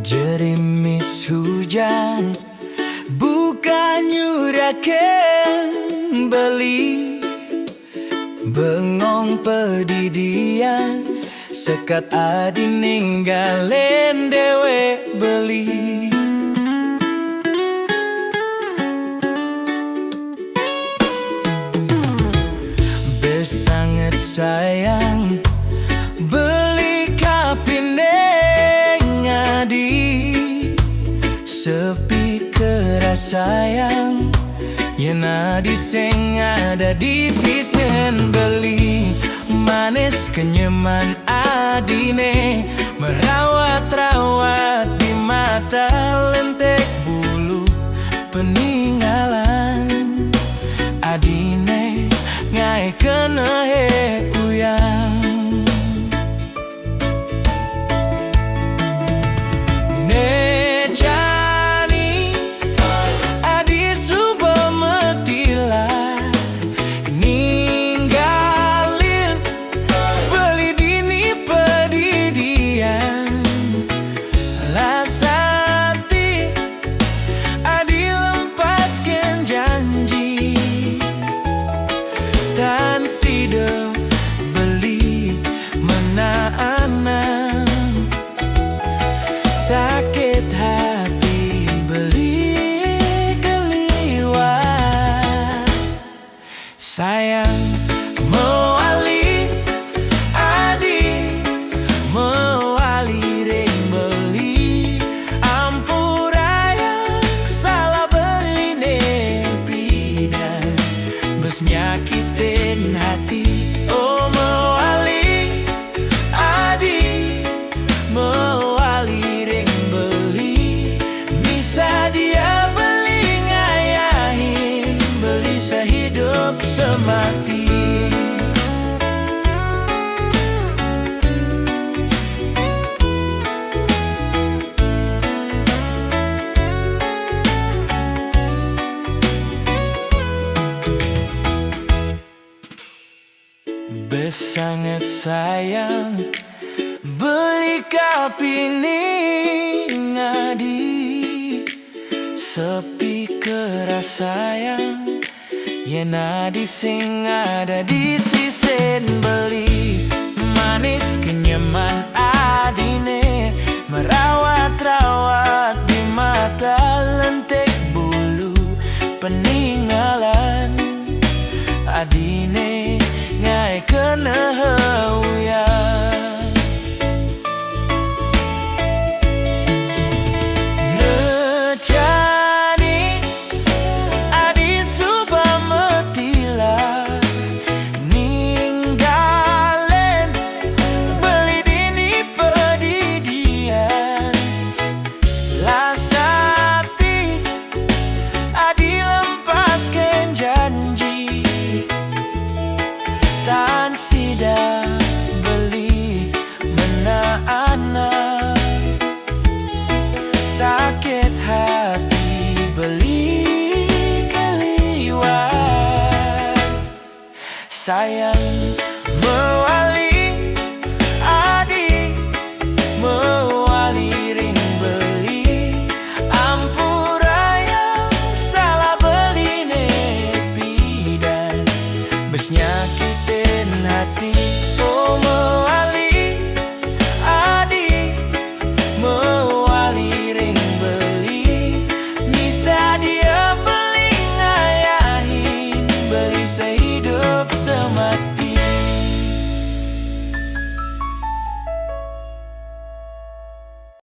Jerimis hujan bukan nyurakan beli, bengong pedidian sekat adi ninggalen dewe beli. Besanget sayang beli kapine ngadi, sepi keras sayang yen adi sing ada di sisen beli. Manis kenyaman adine merawat-rawat di mata lentek bulu peninggalan adine ngai kena uyang. Ne jani adi suba metila ninggalin beli dini pedidian lasati adi lempaskan janji tan sida beli menaan sakit hati beli keliwat sayang mewali adi mewali ring beli ampuraya salah beli nepidan bes nyakitin hati. Oh mewali adi mewali ring beli bisa dia beli ngayahin beli sehidup semati. Besanget sayang beli kapine ngadi, sepi keras sayang yen adi sing ada di sisen beli. Manis kenyaman adine merawat-rawat di mata lentek bulu peninggalan adine ngai kena uyang. Ne jani adi suba metila ninggalin beli dini pedidian lasati adi lempaskan janji tan sida beli menaana sakit hati beli keliwat sayang mewali adi mewali ring beli ampuraya salah beli nepidan bes nyakitin hati. Oh mewali adi mewali ring beli bisa dia beli ngayahin beli sehidup semati.